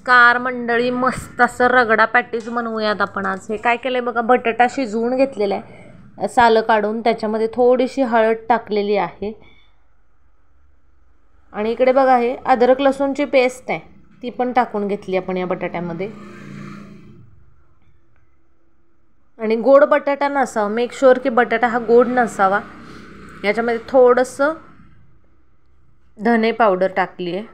नमस्कार मंडळी, मस्त असं रगडा पॅटीस बनवूयात आपण आज। हे काय केलंय बघा, बटाटा शिजवून घेतलेला आहे साल काढून, त्याच्यामध्ये थोडीशी हळद टाकलेली आहे आणि इकडे बघा हे अद्रक लसूणची पेस्ट आहे, ती पण टाकून घेतली आपण या बटाट्यामध्ये। आणि गोड बटाटा नसावा, मेक शुअर की बटाटा हा गोड नसावा। याच्यामध्ये थोडंसं धने पावडर टाकली आहे,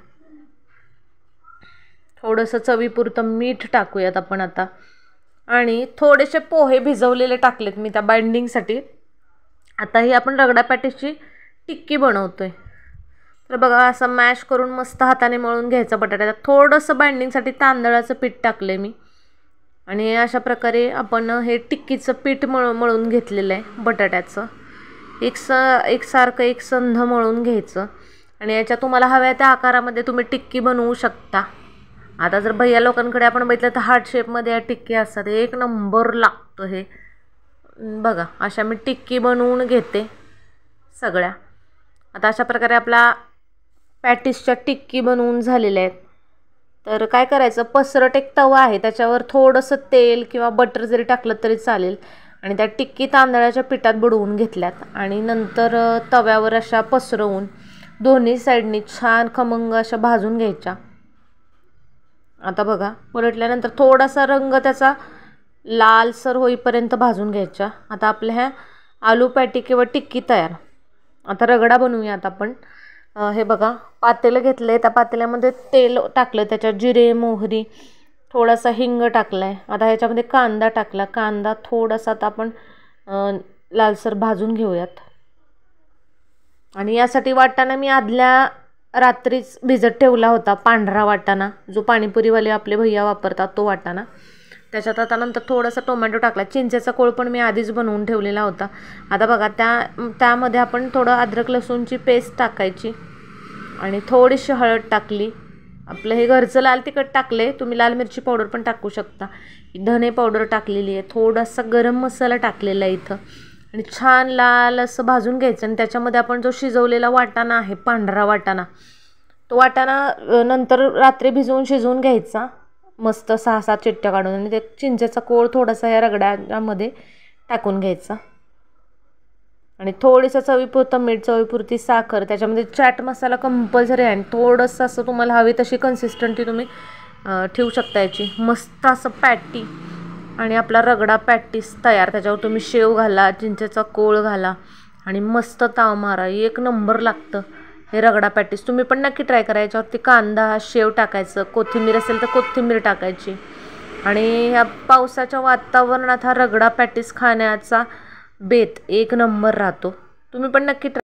थोडंसं चवीपुरतं मीठ टाकूयात आपण आता, आणि थोडेसे पोहे भिजवलेले टाकलेत मी त्या बाइंडिंगसाठी। आता ही आपण रगडा पॅटीसची टिक्की बनवतोय। तर बघा असं मॅश करून मस्त हाताने मळून घ्यायचं बटाट्याला। थोडंसं बाइंडिंगसाठी तांदळाचं पीठ टाकले मी, आणि अशा प्रकारे आपण हे टिक्कीचं पीठ मळून घेतलेलं आहे बटाट्याचं। एकसारखं एकसंध मळून घ्यायचं, आणि याच्या तुम्हाला हव्या त्या आकारामध्ये तुम्ही टिक्की बनवू शकता। आता जर भैया लोकांकडे आपण बघितलं तर हार्ट शेपमध्ये टिक्की असतात, एक नंबर लागतं हे बघा। अशा मी टिक्की बनवून घेते सगळ्या। आता अशा प्रकारे आपला पॅटीसच्या टिक्की बनवून झालेल्या आहेत। तर काय करायचं, पसरट एक तवा आहे, त्याच्यावर थोडंसं तेल किंवा बटर जरी टाकलं तरी चालेल, आणि त्या टिक्की तांदळाच्या पिठात बुडवून घेतल्यात, आणि नंतर तव्यावर अशा पसरवून दोन्ही साईडनी छान खमंग अशा भाजून घ्यायच्या। आता बघा पलटल्यानंतर थोडासा रंग त्याचा लालसर होईपर्यंत भाजून घ्यायचा। आता आपल्या ह्या आलू पॅटी किंवा टिक्की तयार। आता रगडा बनवूयात आपण। हे बघा पातेलं घेतलं आहे, त्या पातेल्यामध्ये तेल टाकलं, त्याच्यात जिरे मोहरी थोडासा हिंग टाकला आहे। आता ह्याच्यामध्ये कांदा टाकला, कांदा थोडासा आता आपण लालसर भाजून घेऊयात। आणि यासाठी वाटाणा मी आदल्या रात्रीच भिजत ठेवला होता, पांढरा वाटाणा जो पाणीपुरीवाले आपले भैया वापरतात तो वाटाणा। त्याच्यात आता नंतर थोडासा टोमॅटो टाकला, चिंचेचा कोळ पण मी आधीच बनवून ठेवलेला होता। आता बघा त्यामध्ये आपण थोडं अद्रक लसूणची पेस्ट टाकायची, आणि थोडीशी हळद टाकली। आपलं हे घरचं लाल तिखट टाकले, तुम्ही लाल मिरची पावडर पण टाकू शकता। धने पावडर टाकलेली आहे, थोडासा गरम मसाला टाकलेला आहे इथं, आणि छान लाल असं भाजून घ्यायचं। आणि त्याच्यामध्ये आपण जो शिजवलेला वाटाणा आहे, पांढरा वाटाणा, तो वाटाणा नंतर रात्री भिजवून शिजवून घ्यायचा मस्त 6-7 चिट्ट्या काढून, आणि ते चिंचेचा कोळ थोडासा या रगड्यामध्ये टाकून घ्यायचा, आणि थोडंसं चवीपुरतं मीठ, चवीपुरती साखर, त्याच्यामध्ये चाट मसाला कंपल्सरी आहे, आणि थोडंसं असं तुम्हाला हवी तशी कन्सिस्टन्सी तुम्ही ठेवू शकता याची। मस्त असं पॅटी आणि आपला रगडा पॅटीस तयार। त्याच्यावर तुम्ही शेव घाला, चिंचेचा कोळ घाला, आणि मस्त ताव मारा, एक नंबर लागतं हे रगडा पॅटीस। तुम्ही पण नक्की ट्राय करा। याच्यावरती कांदा शेव टाकायचं, कोथिंबीर असेल तर कोथिंबीर टाकायची, आणि ह्या पावसाच्या वातावरणात हा रगडा पॅटीस खाण्याचा बेत एक नंबर राहतो। तुम्ही पण नक्की ट्राय